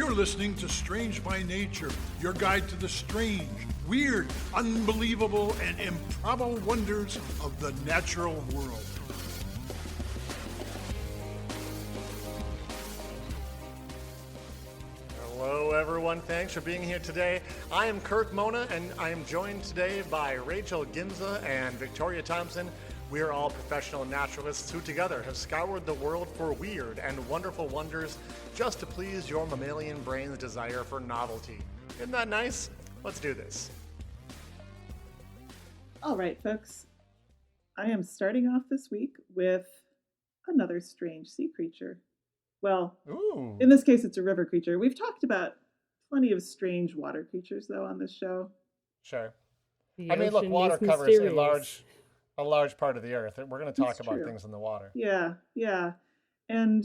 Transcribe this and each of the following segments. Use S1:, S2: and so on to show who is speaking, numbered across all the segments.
S1: You're listening to Strange by Nature, your guide to the strange, weird, unbelievable, and improbable wonders of the natural world.
S2: Hello, everyone. Thanks for being here today. I am Kirk Mona, and I am joined today by Rachel Ginza and Victoria Thompson. We are all professional naturalists who together have scoured the world for weird and wonderful wonders just to please your mammalian brain's desire for novelty. Isn't that nice? Let's do this.
S3: All right, folks. I am starting off this week with another strange sea creature. Well,
S2: Ooh.
S3: In this case, it's a river creature. We've talked about plenty of strange water creatures, though, on this show.
S2: Sure.
S4: The
S2: I mean, look,
S4: ocean
S2: water
S4: is
S2: covers
S4: mysterious.
S2: a large part of the earth. We're going to talk
S3: It's
S2: about
S3: true.
S2: things in the water.
S3: Yeah. And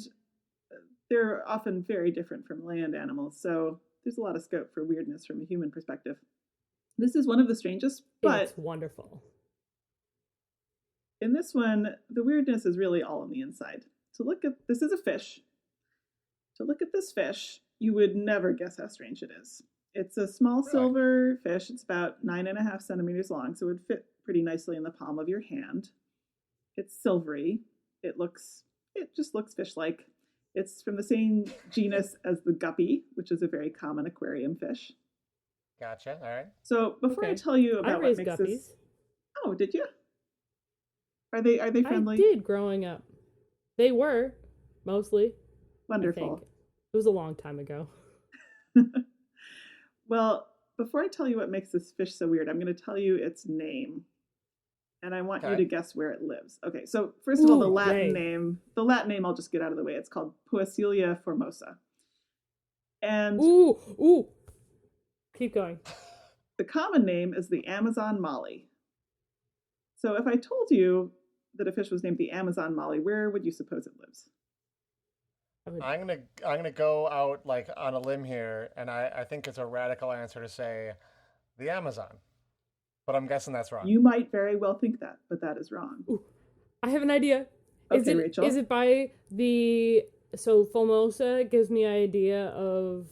S3: they're often very different from land animals, so there's a lot of scope for weirdness from a human perspective. This is one of the strangest, but
S4: It's wonderful.
S3: in this one, the weirdness is really all on the inside. This is a fish. To look at this fish, you would never guess how strange it is. It's a small silver fish. It's about 9.5 centimeters long, so it would fit pretty nicely in the palm of your hand. It's silvery. It just looks fish-like. It's from the same genus as the guppy, which is a very common aquarium fish.
S2: Gotcha. All right.
S3: So before I
S4: Okay.
S3: tell you
S4: I
S3: about what
S4: raised
S3: makes
S4: guppies.
S3: this, oh, did you? Are they friendly?
S4: I did growing up. They were, mostly. I
S3: Wonderful.
S4: think. It was a long time ago.
S3: Well, before I tell you what makes this fish so weird, I'm going to tell you its name. And I want you to guess where it lives. Okay, so first of all, the Latin name I'll just get out of the way. It's called Poecilia formosa. And
S4: Ooh. Keep going.
S3: the common name is the Amazon molly. So if I told you that a fish was named the Amazon molly, where would you suppose it lives?
S2: I'm gonna go out like on a limb here, and I think it's a radical answer to say the Amazon, but I'm guessing that's wrong.
S3: You might very well think that, but that is wrong.
S4: Ooh. I have an idea.
S3: Okay, Rachel.
S4: Is it by so Formosa gives me an idea of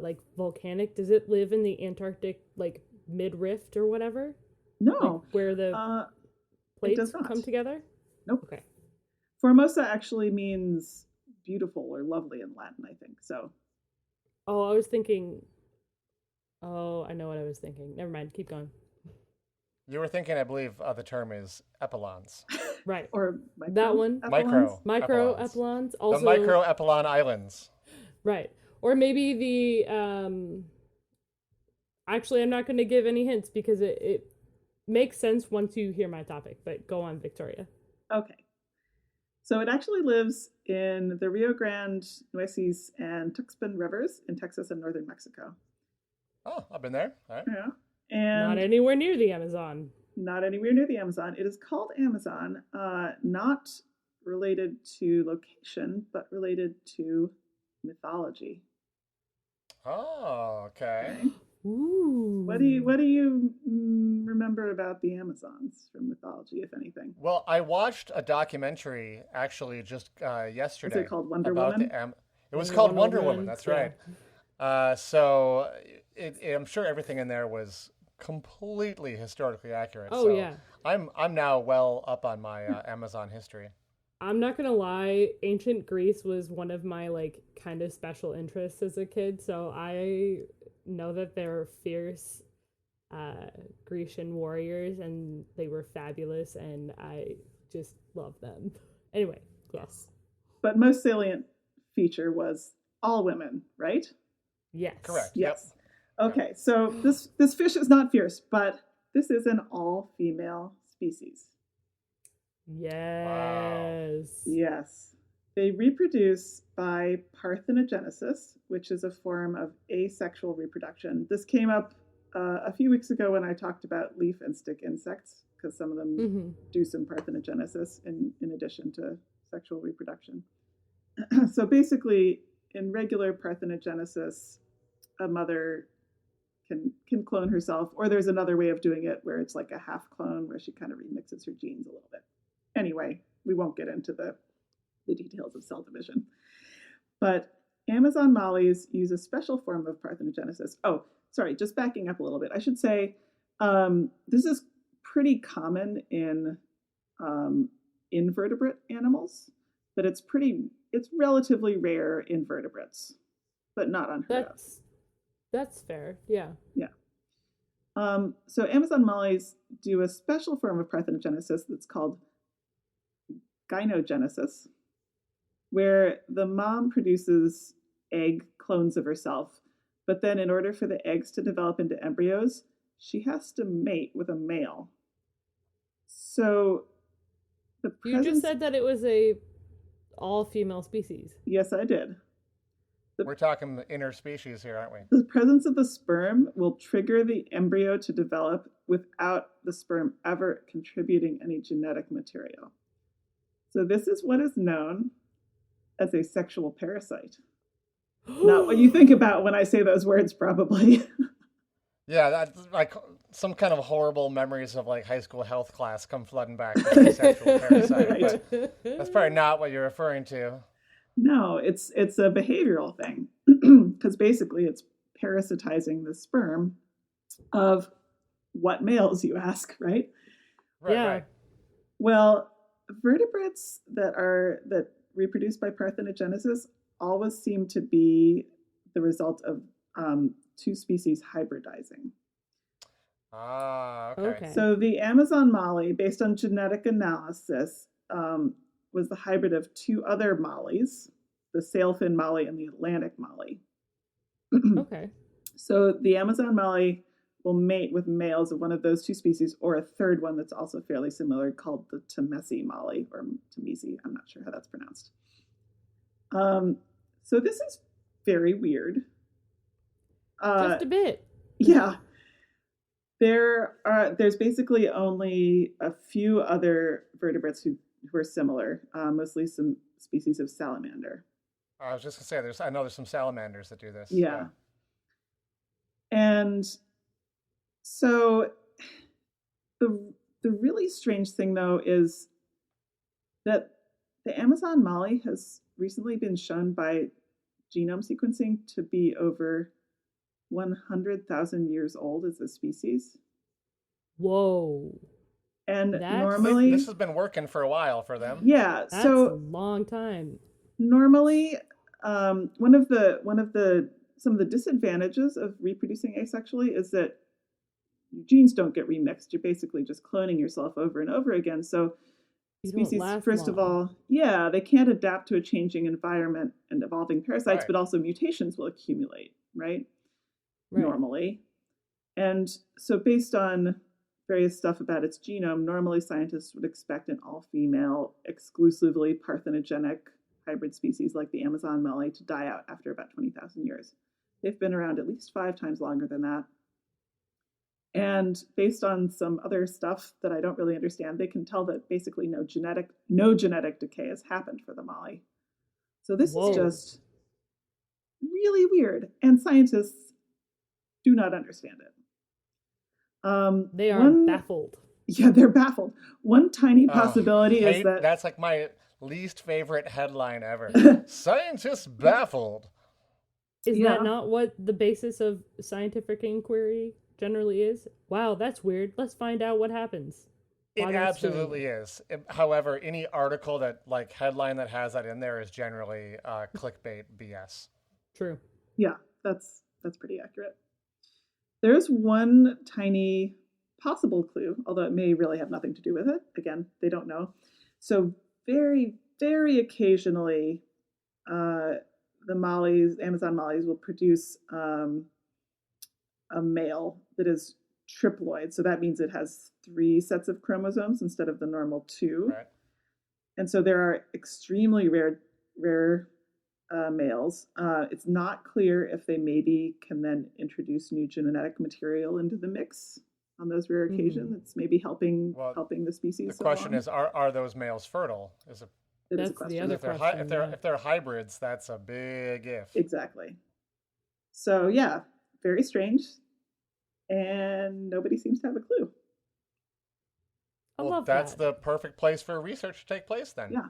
S4: like volcanic. Does it live in the Antarctic like mid-rift or whatever?
S3: No.
S4: Like, where the plates come together?
S3: Nope.
S4: Okay.
S3: Formosa actually means beautiful or lovely in Latin, I think. So.
S4: Oh, I was thinking. Oh, I know what I was thinking. Never mind. Keep going.
S2: You were thinking, I believe, the term is epilons.
S4: Right.
S3: Or
S4: that one.
S2: Micro
S4: epilons. Also,
S2: the micro epilon islands.
S4: Right. Or maybe the actually, I'm not going to give any hints because it makes sense once you hear my topic. But go on, Victoria.
S3: Okay. So it actually lives in the Rio Grande, Nueces, and Tuxpan rivers in Texas and northern Mexico.
S2: Oh, I've been there. All right.
S3: Yeah. And
S4: not anywhere near the Amazon.
S3: Not anywhere near the Amazon. It is called Amazon, not related to location, but related to mythology.
S2: Oh, okay.
S4: Ooh.
S3: What do you remember about the Amazons from mythology, if anything?
S2: Well, I watched a documentary actually just yesterday.
S3: Is it called Wonder Woman?
S2: It was called Wonder Woman.
S4: Woman.
S2: That's
S4: Yeah.
S2: right. So I'm sure everything in there was completely historically accurate.
S4: Oh,
S2: so
S4: yeah.
S2: I'm now well up on my Amazon history.
S4: I'm not gonna lie, ancient Greece was one of my like kind of special interests as a kid, so I know that they're fierce Grecian warriors and they were fabulous and I just love them. Anyway, yes.
S3: But most salient feature was all women, right?
S4: Yes.
S2: Correct.
S3: Yes.
S2: Yep.
S3: Okay, so this fish is not fierce, but this is an all-female species.
S4: Yes.
S2: Wow.
S3: Yes. They reproduce by parthenogenesis, which is a form of asexual reproduction. This came up a few weeks ago when I talked about leaf and stick insects, because some of them do some parthenogenesis in addition to sexual reproduction. So basically, in regular parthenogenesis, a mother can clone herself, or there's another way of doing it where it's like a half clone where she kind of remixes her genes a little bit. Anyway, we won't get into the details of cell division. But Amazon mollies use a special form of parthenogenesis. Oh, sorry, just backing up a little bit. I should say this is pretty common in invertebrate animals, but it's relatively rare in vertebrates, but not unheard of.
S4: That's fair. Yeah.
S3: Yeah. So Amazon mollies do a special form of parthenogenesis that's called gynogenesis, where the mom produces egg clones of herself, but then in order for the eggs to develop into embryos, she has to mate with a male. So
S4: you just said that it was a all-female species.
S3: Yes, I did.
S2: We're talking the interspecies here, aren't we?
S3: The presence of the sperm will trigger the embryo to develop without the sperm ever contributing any genetic material. So this is what is known as a sexual parasite. Not what you think about when I say those words, probably.
S2: Yeah, that's like some kind of horrible memories of like high school health class come flooding back to a sexual parasite.
S3: Right.
S2: But that's probably not what you're referring to.
S3: No, it's a behavioral thing because basically it's parasitizing the sperm of what males, you ask, right?
S2: Right,
S4: Yeah.
S2: right.
S3: Well, vertebrates that reproduce by parthenogenesis always seem to be the result of two species hybridizing.
S2: Ah, okay.
S4: Okay.
S3: So the Amazon molly, based on genetic analysis, was the hybrid of two other mollies, the sailfin molly and the Atlantic molly.
S4: Okay.
S3: So the Amazon molly will mate with males of one of those two species or a third one that's also fairly similar called the Temesi molly or Temesi. I'm not sure how that's pronounced. So this is very weird.
S4: Just a bit.
S3: Yeah. There's basically only a few other vertebrates who are similar, mostly some species of salamander.
S2: I was just gonna say, I know there's some salamanders that do this.
S3: Yeah. And so the really strange thing, though, is that the Amazon molly has recently been shown by genome sequencing to be over 100,000 years old as a species.
S4: Whoa.
S3: And
S4: That's-
S3: normally,
S2: This has been working for a while for them.
S3: yeah.
S4: That's a
S3: So
S4: long time.
S3: normally, some of the disadvantages of reproducing asexually is that genes don't get remixed. You're basically just cloning yourself over and over again. So
S4: You don't
S3: species,
S4: last
S3: first of
S4: long.
S3: all, yeah, they can't adapt to a changing environment and evolving parasites,
S2: Right.
S3: but also mutations will accumulate, right?
S4: Right.
S3: Normally. And so based on various stuff about its genome, normally scientists would expect an all-female, exclusively parthenogenic hybrid species like the Amazon molly to die out after about 20,000 years. They've been around at least 5 times longer than that. And based on some other stuff that I don't really understand, they can tell that basically no genetic decay has happened for the molly. So this
S4: Whoa.
S3: is just really weird, and scientists do not understand it.
S4: They are baffled.
S3: Yeah, they're baffled. One tiny
S2: Oh,
S3: possibility is that
S2: that's like my least favorite headline ever. Scientists baffled.
S4: Is
S3: Yeah.
S4: that not what the basis of scientific inquiry generally is? Wow, that's weird. Let's find out what happens.
S2: It
S4: Why that's doing
S2: absolutely is. However, any article that like headline that has that in there is generally clickbait BS.
S4: True.
S3: yeah, that's pretty accurate. There's one tiny possible clue, although it may really have nothing to do with it. Again, they don't know. So very, very occasionally, the Amazon mollies will produce a male that is triploid. So that means it has 3 sets of chromosomes instead of the normal 2.
S2: Right.
S3: And so there are extremely rare males. It's not clear if they maybe can then introduce new genetic material into the mix on those rare occasions. It's maybe helping the species.
S2: The question is, are those males fertile?
S3: it is a
S4: That's the
S3: question.
S4: other
S2: If they're
S4: question.
S2: if they're hybrids, that's a big if.
S3: Exactly. So yeah, very strange, and nobody seems to have a clue.
S4: I
S2: Well,
S4: love
S2: that's
S4: that.
S2: the perfect place for research to take place then.
S3: Yeah.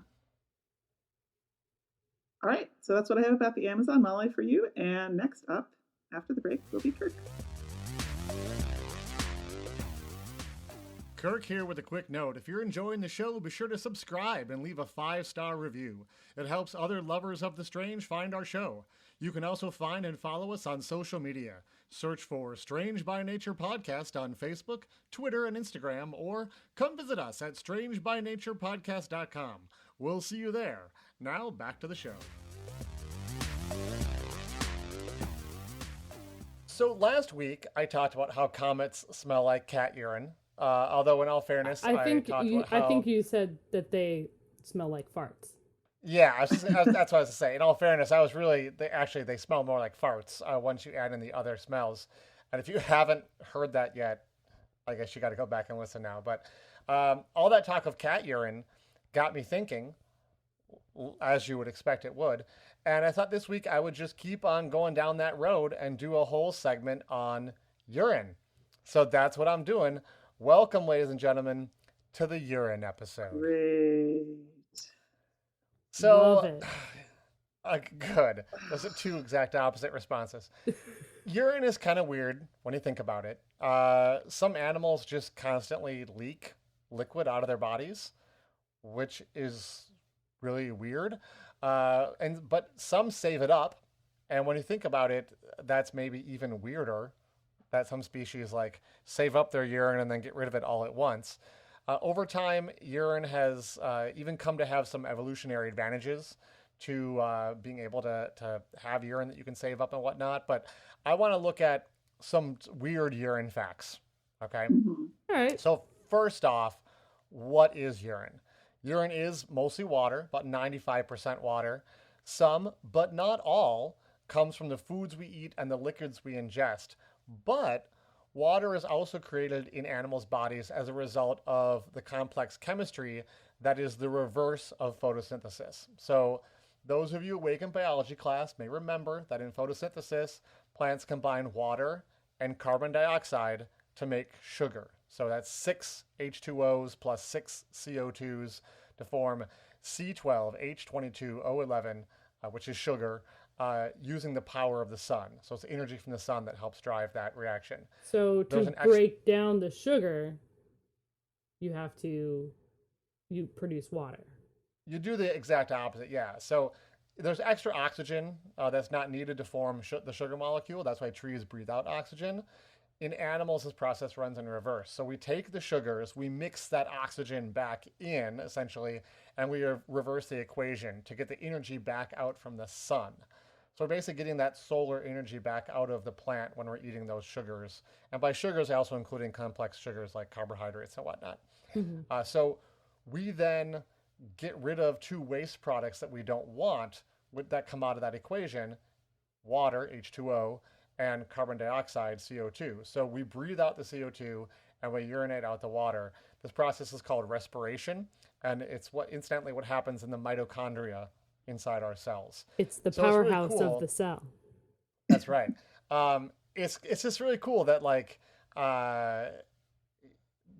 S3: All right, so that's what I have about the Amazon Molly for you. And next up, after the break, will be Kirk.
S2: Kirk here with a quick note. If you're enjoying the show, be sure to subscribe and leave a 5-star review. It helps other lovers of the strange find our show. You can also find and follow us on social media. Search for Strange by Nature Podcast on Facebook, Twitter, and Instagram, or come visit us at strangebynaturepodcast.com. We'll see you there. Now, back to the show. So last week, I talked about how comets smell like cat urine. Although, in all fairness,
S4: I think you said that they smell like farts.
S2: Yeah, that's what I was to say. In all fairness, I was really they smell more like farts once you add in the other smells. And if you haven't heard that yet, I guess you got to go back and listen now. But all that talk of cat urine got me thinking, as you would expect it would. And I thought this week I would just keep on going down that road and do a whole segment on urine. So that's what I'm doing. Welcome, ladies and gentlemen, to the urine episode.
S3: Great.
S4: Love it.
S2: Good. Those are two exact opposite responses. Urine is kind of weird when you think about it. Some animals just constantly leak liquid out of their bodies, which is really weird. But some save it up, and when you think about it, that's maybe even weirder. That some species like save up their urine and then get rid of it all at once. Over time, urine has even come to have some evolutionary advantages to being able to have urine that you can save up and whatnot. But I want to look at some weird urine facts. Okay.
S3: Mm-hmm.
S4: All right.
S2: So first off, what is urine? Urine is mostly water, about 95% water. Some, but not all, comes from the foods we eat and the liquids we ingest. But water is also created in animals' bodies as a result of the complex chemistry that is the reverse of photosynthesis. So those of you awake in biology class may remember that in photosynthesis, plants combine water and carbon dioxide to make sugar. So that's 6 H2Os plus 6 CO2s to form C12H22O11, which is sugar, using the power of the sun. So it's energy from the sun that helps drive that reaction.
S4: So to break down the sugar, you produce water.
S2: You do the exact opposite, yeah. So there's extra oxygen that's not needed to form the sugar molecule. That's why trees breathe out oxygen. In animals, this process runs in reverse. So we take the sugars, we mix that oxygen back in, essentially, and we reverse the equation to get the energy back out from the sun. So we're basically getting that solar energy back out of the plant when we're eating those sugars. And by sugars, I also including complex sugars like carbohydrates and whatnot.
S4: Mm-hmm.
S2: So we then get rid of two waste products that we don't want that come out of that equation, water, H2O, and carbon dioxide, CO2. So we breathe out the CO2 and we urinate out the water. This process is called respiration, and it's what happens in the mitochondria inside our cells.
S4: It's the powerhouse
S2: really cool.
S4: of the cell.
S2: That's right. It's just really cool that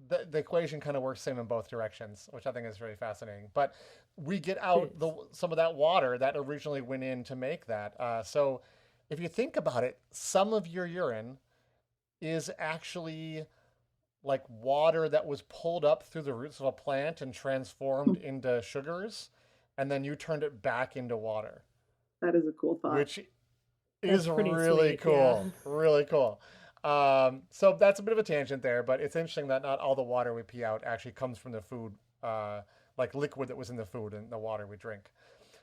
S2: the equation kind of works same in both directions, which I think is really fascinating. But we get out some of that water that originally went in to make that. So if you think about it, some of your urine is actually like water that was pulled up through the roots of a plant and transformed into sugars, and then you turned it back into water.
S3: That is a cool thought.
S2: Which is really sweet, cool. Yeah. Really cool. So that's a bit of a tangent there, but it's interesting that not all the water we pee out actually comes from the food, like liquid that was in the food and the water we drink.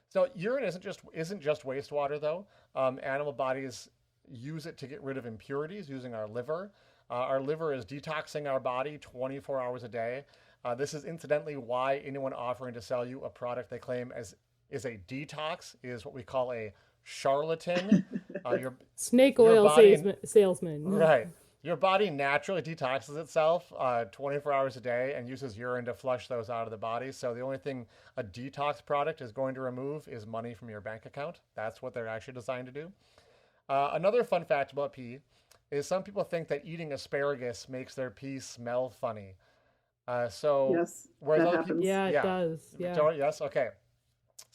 S2: So urine isn't just wastewater though. Animal bodies use it to get rid of impurities using our liver. Our liver is detoxing our body 24 hours a day. This is incidentally why anyone offering to sell you a product they claim is a detox is what we call a charlatan. Your
S4: snake oil salesman.
S2: Right. Your body naturally detoxes itself 24 hours a day and uses urine to flush those out of the body. So the only thing a detox product is going to remove is money from your bank account. That's what they're actually designed to do. Another fun fact about pee is some people think that eating asparagus makes their pee smell funny.
S3: Yes,
S2: whereas
S3: that
S2: other
S3: happens.
S2: people,
S4: Yeah, it does. Yeah.
S2: Victoria, yes? Okay.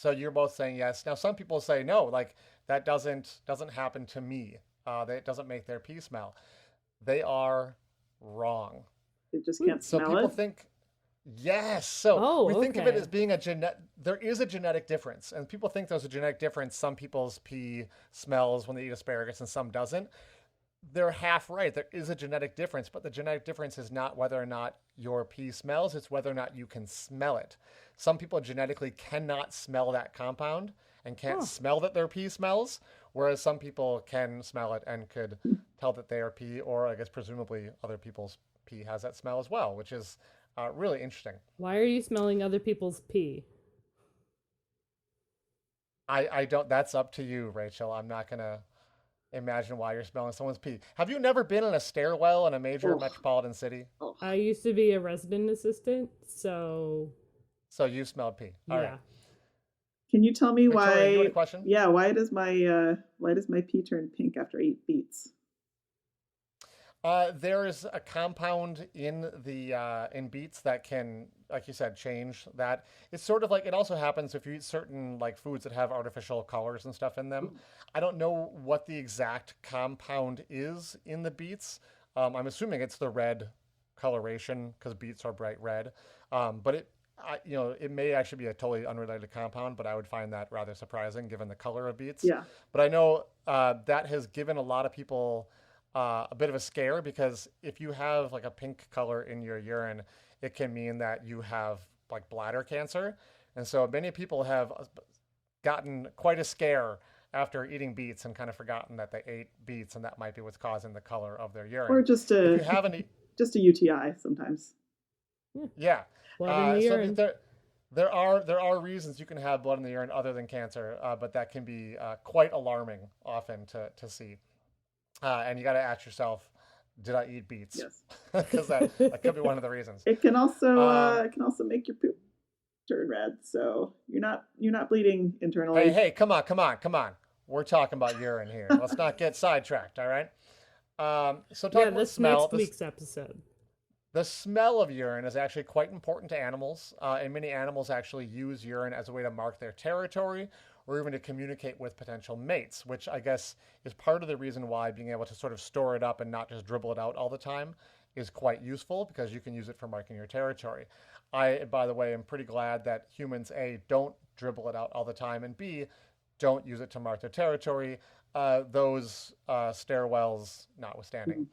S2: So you're both saying yes. Now some people say no, like that doesn't happen to me. That it doesn't make their pee smell. They are wrong.
S3: They just can't
S2: So
S3: smell
S2: people
S3: it.
S2: think yes. So
S4: Oh,
S2: we think of it
S4: okay.
S2: as being there is a genetic difference, and people think there's a genetic difference. Some people's pee smells when they eat asparagus, and some doesn't. They're half right. There is a genetic difference, but the genetic difference is not whether or not your pee smells, it's whether or not you can smell it. Some people genetically cannot smell that compound and can't smell that their pee smells, whereas some people can smell it and could tell that they are pee, or I guess presumably other people's pee has that smell as well, which is really interesting.
S4: Why are you smelling other people's pee?
S2: I don't, that's up to you, Rachel. I'm not going to imagine why you're smelling someone's pee. Have you never been in a stairwell in a major metropolitan city?
S4: I used to be a resident assistant, so
S2: So you smelled pee. All
S4: yeah.
S2: right.
S3: Can you tell me
S2: Victoria, you
S3: why?
S2: had a question?
S3: Yeah, why does my pee turn pink after 8 beats?
S2: There is a compound in the in beets that can, like you said, change that. It's sort of like it also happens if you eat certain like foods that have artificial colors and stuff in them. I don't know what the exact compound is in the beets. I'm assuming it's the red coloration because beets are bright red. But it may actually be a totally unrelated compound, but I would find that rather surprising given the color of beets.
S3: Yeah.
S2: But I know that has given a lot of people a bit of a scare because if you have like a pink color in your urine, it can mean that you have like bladder cancer. And so many people have gotten quite a scare after eating beets and kind of forgotten that they ate beets and that might be what's causing the color of their urine.
S3: Or just
S2: If you haven't,
S3: just a UTI sometimes.
S2: yeah.
S4: Blood in the urine.
S2: So there are reasons you can have blood in the urine other than cancer, but that can be quite alarming often to see. And you got to ask yourself, did I eat beets?
S3: Yes.
S2: Because that could be one of the reasons.
S3: It can also make your poop turn red, so you're not bleeding internally.
S2: Hey, come on. We're talking about urine here. Let's not get sidetracked, all right? So talk about
S4: this
S2: smell.
S4: next week's episode.
S2: The smell of urine is actually quite important to animals, and many animals actually use urine as a way to mark their territory or even to communicate with potential mates, which I guess is part of the reason why being able to sort of store it up and not just dribble it out all the time is quite useful because you can use it for marking your territory. I, by the way, am pretty glad that humans, A, don't dribble it out all the time, and B, don't use it to mark their territory, those stairwells notwithstanding.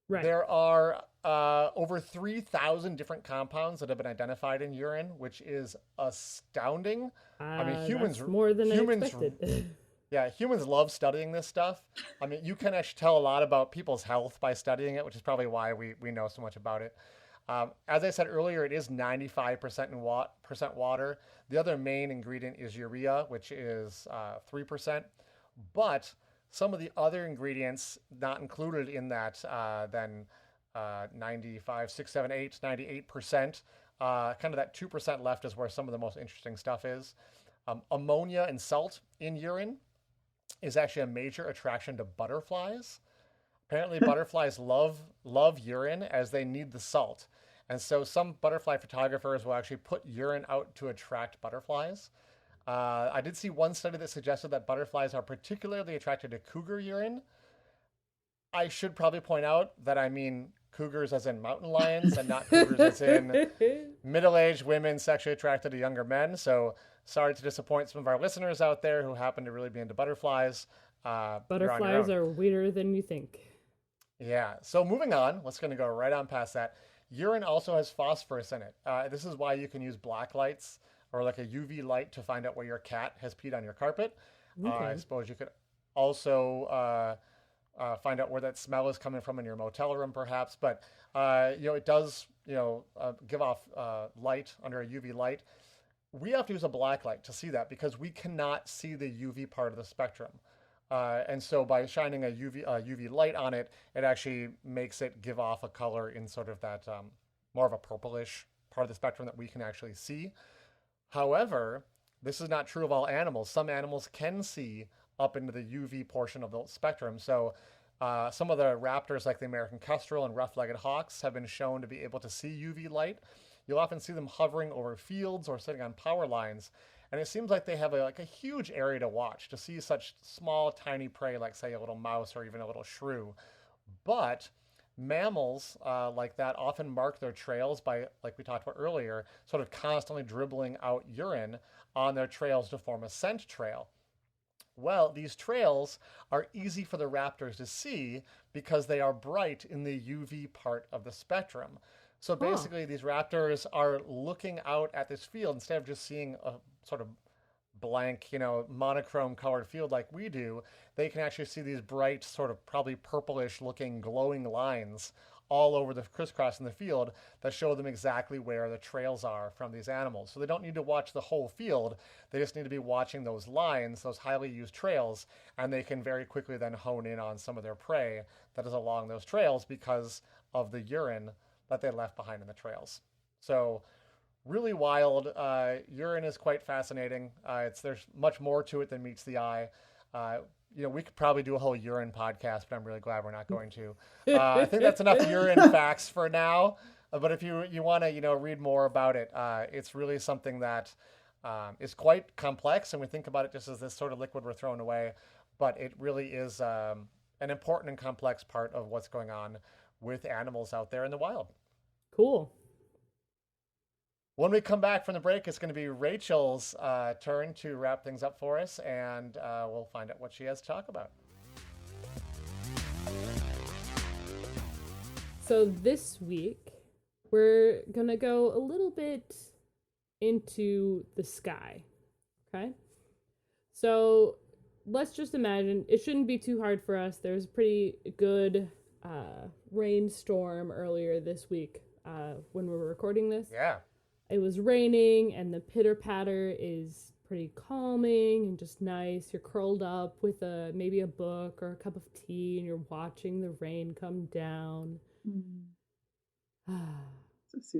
S4: Right.
S2: There are over 3,000 different compounds that have been identified in urine, which is astounding. I mean, humans
S4: that's more than I expected.
S2: Yeah, humans love studying this stuff. I mean, you can actually tell a lot about people's health by studying it, which is probably why we know so much about it. As I said earlier, it is 95% percent water. The other main ingredient is urea, which is 3%. But some of the other ingredients not included in that, then 95, 6, 7, 8, 98%. Kind of that 2% left is where some of the most interesting stuff is. Ammonia and salt in urine is actually a major attraction to butterflies. Apparently, butterflies love urine as they need the salt. And so some butterfly photographers will actually put urine out to attract butterflies. I did see one study that suggested that butterflies are particularly attracted to cougar urine. I should probably point out that I mean cougars as in mountain lions and not cougars as in middle-aged women sexually attracted to younger men. So sorry to disappoint some of our listeners out there who happen to really be into butterflies.
S4: Butterflies are weirder than you think.
S2: Yeah. So moving on, let's going to go right on past that. Urine also has phosphorus in it. This is why you can use black lights or like a UV light to find out where your cat has peed on your carpet.
S4: Okay.
S2: I suppose you could also find out where that smell is coming from in your motel room, perhaps. But it does give off light under a UV light. We have to use a black light to see that because we cannot see the UV part of the spectrum. And so by shining a UV light on it, it actually makes it give off a color in sort of that more of a purplish part of the spectrum that we can actually see. However, this is not true of all animals. Some animals can see up into the UV portion of the spectrum. So some of the raptors like the American kestrel and rough-legged hawks have been shown to be able to see UV light. You'll often see them hovering over fields or sitting on power lines. And it seems like they have like a huge area to watch to see such small, tiny prey, like say a little mouse or even a little shrew. But mammals like that often mark their trails by, like we talked about earlier, sort of constantly dribbling out urine on their trails to form a scent trail. Well, these trails are easy for the raptors to see because they are bright in the UV part of the spectrum. So basically, these raptors are looking out at this field instead of just seeing a sort of blank, monochrome colored field like we do. They can actually see these bright, sort of probably purplish looking glowing lines all over the crisscross in the field that show them exactly where the trails are from these animals. So they don't need to watch the whole field. They just need to be watching those lines, those highly used trails, and they can very quickly then hone in on some of their prey that is along those trails because of the urine that they left behind in the trails. So really wild. Urine is quite fascinating. There's much more to it than meets the eye. We could probably do a whole urine podcast, but I'm really glad we're not going to. I think that's enough urine facts for now. But if you want to, read more about it, it's really something that is quite complex, and we think about it just as this sort of liquid we're throwing away. But it really is an important and complex part of what's going on with animals out there in the wild.
S4: Cool.
S2: When we come back from the break, it's going to be Rachel's turn to wrap things up for us, and we'll find out what she has to talk about.
S4: So this week, we're going to go a little bit into the sky, okay? So let's just imagine, it shouldn't be too hard for us. There was a pretty good rainstorm earlier this week when we were recording this.
S2: Yeah.
S4: It was raining, and the pitter-patter is pretty calming and just nice. You're curled up with maybe a book or a cup of tea, and you're watching the rain come down.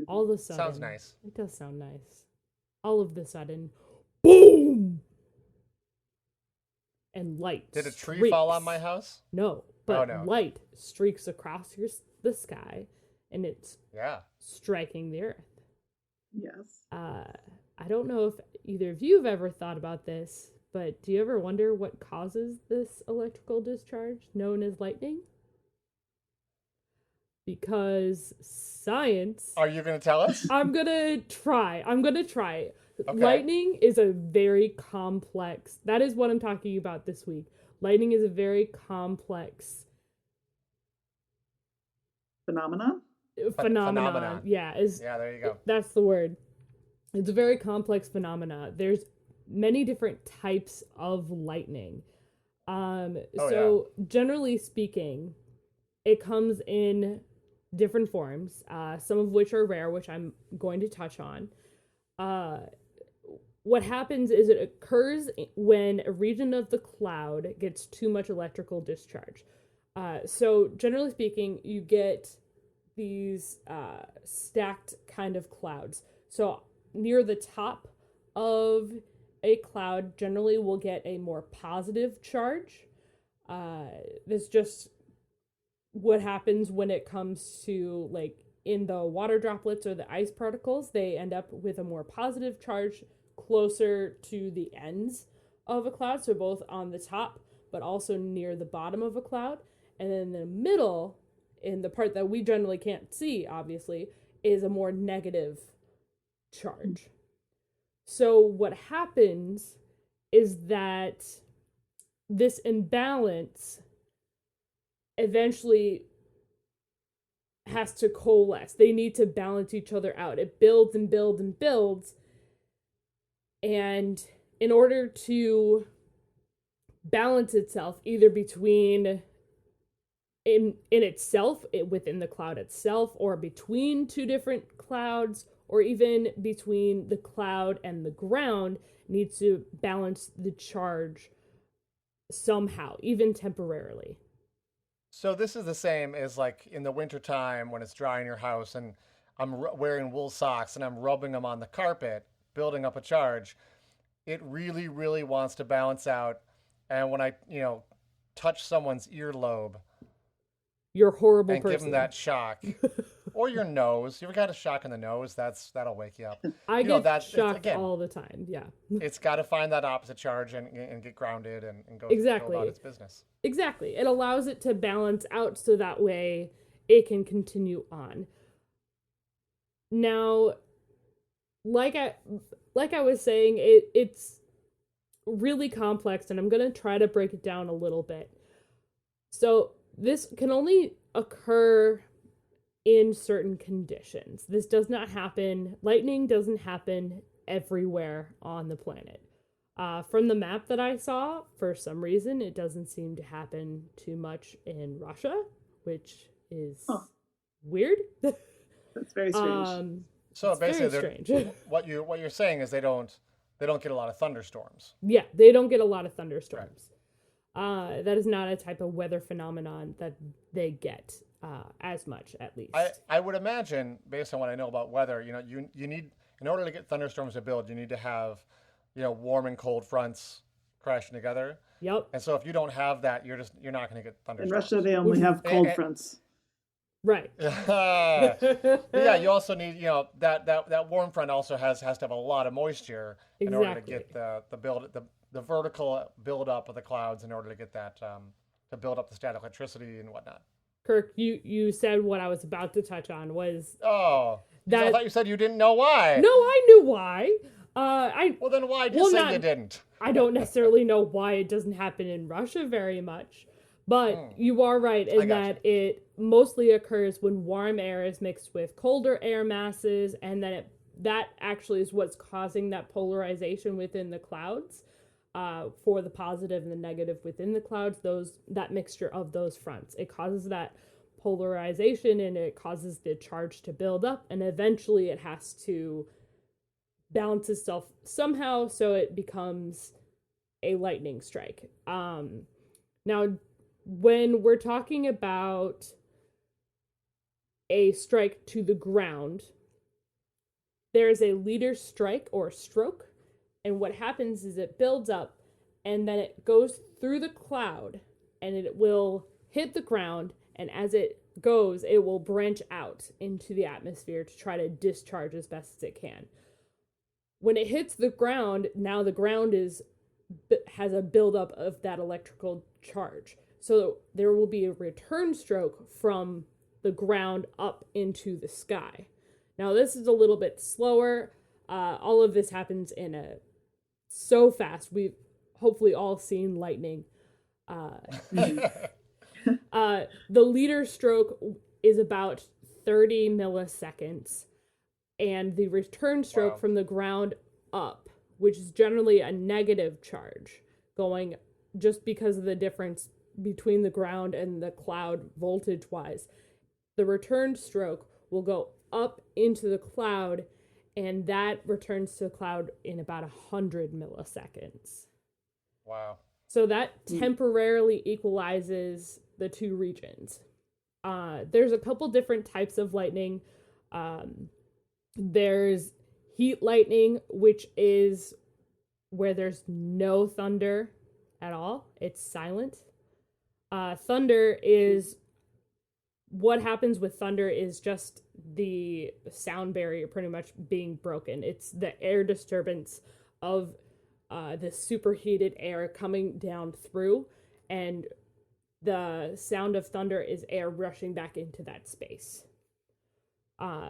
S4: All of a sudden...
S2: Sounds nice.
S4: It does sound nice. All of a sudden, boom! And light
S2: Did a tree
S4: streaks.
S2: fall on my house?
S4: No, but light streaks across the sky, and it's striking the earth.
S3: Yes.
S4: I don't know if either of you have ever thought about this, but do you ever wonder what causes this electrical discharge known as lightning? Because science...
S2: Are you going to tell us?
S4: I'm going to try. Okay. Lightning is a very complex... That is what I'm talking about this week. Lightning is a very complex...
S3: Phenomenon.
S4: Yeah,
S2: there you go.
S4: That's the word. It's a very complex phenomena. There's many different types of lightning. Generally speaking, it comes in different forms, some of which are rare, which I'm going to touch on. What happens is it occurs when a region of the cloud gets too much electrical discharge. So generally speaking, you get these stacked kind of clouds. So near the top of a cloud, generally we'll get a more positive charge. That's just what happens when it comes to, like, in the water droplets or the ice particles. They end up with a more positive charge closer to the ends of a cloud, so both on the top but also near the bottom of a cloud. And then in the middle, in the part that we generally can't see, obviously, is a more negative charge. So what happens is that this imbalance eventually has to coalesce. They need to balance each other out. It builds and builds and builds. And in order to balance itself, either between in itself, within the cloud itself, or between two different clouds, or even between the cloud and the ground, needs to balance the charge somehow, even temporarily.
S2: So this is the same as, like, in the wintertime when it's dry in your house and I'm wearing wool socks and I'm rubbing them on the carpet, building up a charge. It really, really wants to balance out. And when I, touch someone's earlobe,
S4: you're a horrible
S2: and
S4: person.
S2: give them that shock, or your nose. You ever got a shock in the nose? That'll wake you up.
S4: I
S2: You know,
S4: get shocked
S2: again,
S4: all the time. Yeah.
S2: it's got to find that opposite charge and get grounded and go
S4: Exactly.
S2: about its business.
S4: Exactly. It allows it to balance out so that way it can continue on. Now, like I was saying, it's really complex, and I'm going to try to break it down a little bit. So this can only occur in certain conditions. This does not happen, lightning doesn't happen everywhere on the planet. From the map that I saw, for some reason, it doesn't seem to happen too much in Russia, which is weird.
S3: That's very strange.
S2: So basically,
S4: strange.
S2: what you're saying is they don't get a lot of thunderstorms.
S4: Yeah, they don't get a lot of thunderstorms. Right. That is not a type of weather phenomenon that they get as much, at least.
S2: I would imagine, based on what I know about weather, you need, in order to get thunderstorms to build, you need to have, warm and cold fronts crashing together.
S4: Yep.
S2: And so if you don't have that, you're not going to get thunderstorms.
S3: In Russia, they only have cold fronts.
S4: Right.
S2: But yeah, you also need, that warm front also has to have a lot of moisture in order to get the vertical build up of the clouds in order to get that to build up the static electricity and whatnot.
S4: Kirk, you said what I was about to touch on was
S2: I thought you said you didn't know why.
S4: No, I knew why.
S2: Well, then why did you say you didn't?
S4: I don't necessarily know why it doesn't happen in Russia very much. But you are right in that it mostly occurs when warm air is mixed with colder air masses, and then that actually is what's causing that polarization within the clouds, for the positive and the negative within the clouds, that mixture of those fronts. It causes that polarization, and it causes the charge to build up, and eventually it has to balance itself somehow so it becomes a lightning strike. Now, when we're talking about a strike to the ground, there's a leader strike or stroke, and what happens is it builds up, and then it goes through the cloud, and it will hit the ground, and as it goes, it will branch out into the atmosphere to try to discharge as best as it can. When it hits the ground, now the ground has a buildup of that electrical charge. So there will be a return stroke from the ground up into the sky. Now this is a little bit slower. All of this happens so fast. We've hopefully all seen lightning. The leader stroke is about 30 milliseconds. And the return stroke from the ground up, which is generally a negative charge, going just because of the difference between the ground and the cloud voltage-wise. The return stroke will go up into the cloud, and that returns to the cloud in about 100 milliseconds.
S2: Wow.
S4: So that temporarily equalizes the two regions. There's a couple different types of lightning. There's heat lightning, which is where there's no thunder at all. It's silent. Thunder is, what happens with thunder is just the sound barrier pretty much being broken. It's the air disturbance of the superheated air coming down through, and the sound of thunder is air rushing back into that space.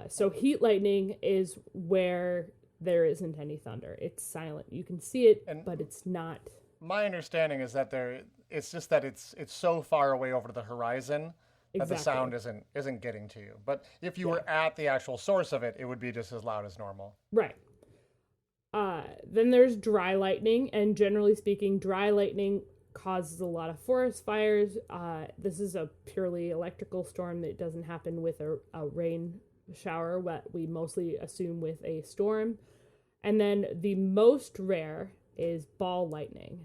S4: So heat lightning is where there isn't any thunder. It's silent. You can see it, but it's not.
S2: My understanding is that it's just that it's so far away over the horizon that the sound isn't getting to you. But if you were at the actual source of it, it would be just as loud as normal.
S4: Right. Then there's dry lightning, and generally speaking, dry lightning causes a lot of forest fires. This is a purely electrical storm that doesn't happen with a rain shower, what we mostly assume with a storm. And then the most rare is ball lightning.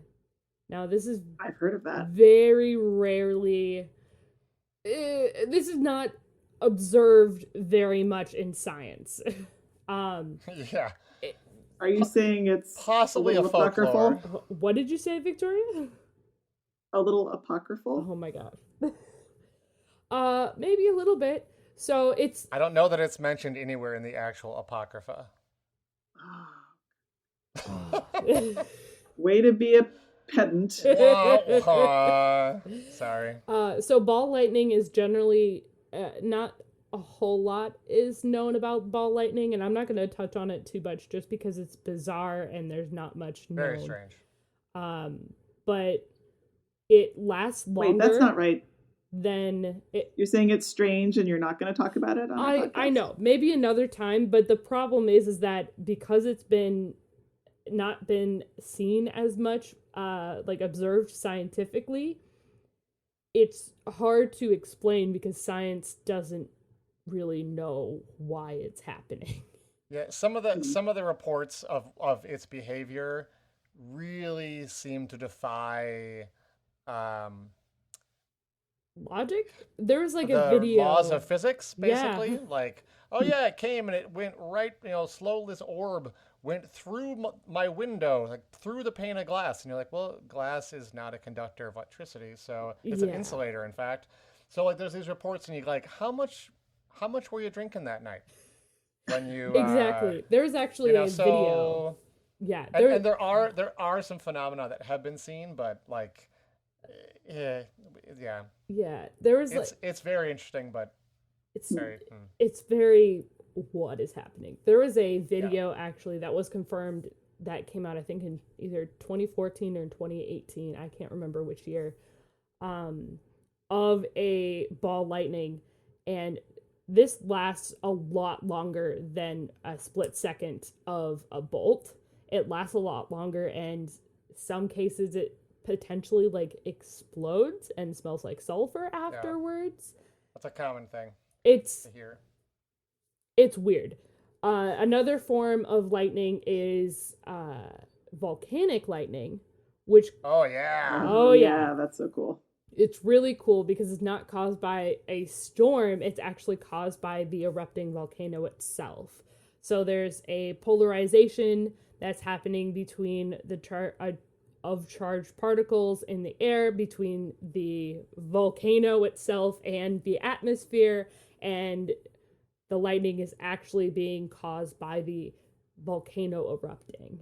S4: Now this is,
S3: I've heard of that.
S4: Very rarely. This is not observed very much in science.
S2: Yeah.
S3: Are you saying it's
S2: possibly
S3: a little apocryphal?
S4: What did you say, Victoria?
S3: A little apocryphal?
S4: Oh my god. Maybe a little bit. So it's
S2: I don't know that it's mentioned anywhere in the actual Apocrypha.
S3: Way to be a pedant.
S2: Sorry.
S4: So ball lightning is generally not a whole lot is known about ball lightning, and I'm not going to touch on it too much just because it's bizarre and there's not much known.
S2: Very strange.
S4: But it lasts longer.
S3: Wait, that's not right.
S4: Then
S3: you're saying it's strange and you're not going to talk about it on our podcast?
S4: I know, maybe another time, but the problem is that because it's not been seen as much, like observed scientifically, it's hard to explain because science doesn't really know why it's happening.
S2: Yeah, some of the reports of its behavior really seem to defy
S4: logic. There was like
S2: the
S4: a video
S2: laws of physics, basically.
S4: Yeah.
S2: Like, oh yeah, it came and it went right, slow. This orb went through my window, like through the pane of glass, and you're like, well, glass is not a conductor of electricity, so it's an insulator, in fact. So like, there's these reports, and you're like, how much were you drinking that night? When you
S4: exactly, there's actually a video. Yeah,
S2: and there are some phenomena that have been seen, but like, yeah,
S4: there was
S2: it's very interesting, but
S4: it's very what is happening. There was a video actually that was confirmed that came out, I think, in either 2014 or 2018. I can't remember which year. Of a ball lightning, and this lasts a lot longer than a split second of a bolt. It lasts a lot longer, and some cases it potentially like explodes and smells like sulfur afterwards.
S2: That's a common thing.
S4: It's weird. Another form of lightning is volcanic lightning, which
S2: oh yeah,
S3: that's so cool.
S4: It's really cool because it's not caused by a storm. It's actually caused by the erupting volcano itself. So there's a polarization that's happening between the charged particles in the air, between the volcano itself and the atmosphere, and the lightning is actually being caused by the volcano erupting,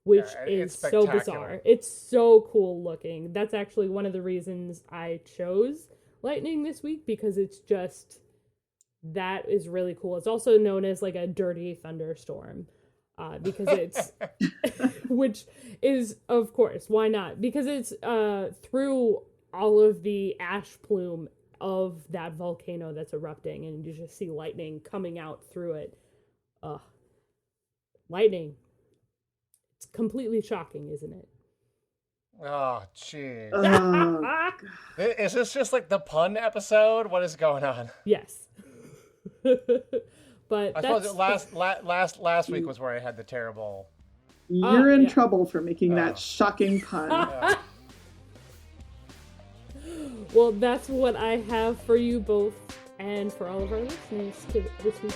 S4: which is so bizarre. It's so cool looking. That's actually one of the reasons I chose lightning this week, because it's just, that is really cool. It's also known as like a dirty thunderstorm, because it's, which is, of course, why not? Because it's through all of the ash plume of that volcano that's erupting, and you just see lightning coming out through it. Lightning. It's completely shocking, isn't it?
S2: Oh, jeez. Is this just like the pun episode? What is going on?
S4: Yes. But
S2: I suppose last week was where I had the terrible.
S3: You're in trouble for making that shocking pun.
S4: Well, that's what I have for you both and for all of our listeners this week.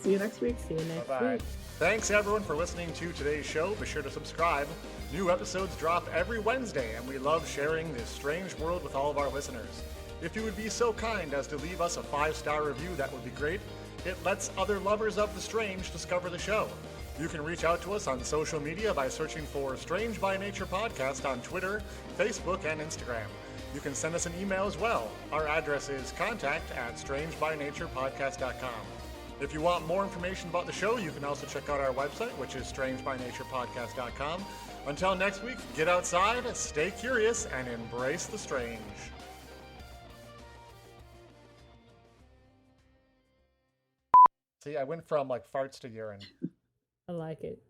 S3: See you next week.
S4: See you next
S2: Bye-bye.
S4: week.
S2: Thanks, everyone, for listening to today's show. Be sure to subscribe. New episodes drop every Wednesday, and we love sharing this strange world with all of our listeners. If you would be so kind as to leave us a 5-star review, that would be great. It lets other lovers of the strange discover the show. You can reach out to us on social media by searching for Strange by Nature Podcast on Twitter, Facebook, and Instagram. You can send us an email as well. Our address is contact@strangebynaturepodcast.com. If you want more information about the show, you can also check out our website, which is strangebynaturepodcast.com. Until next week, get outside, stay curious, and embrace the strange. See, I went from like farts to urine.
S4: I like it.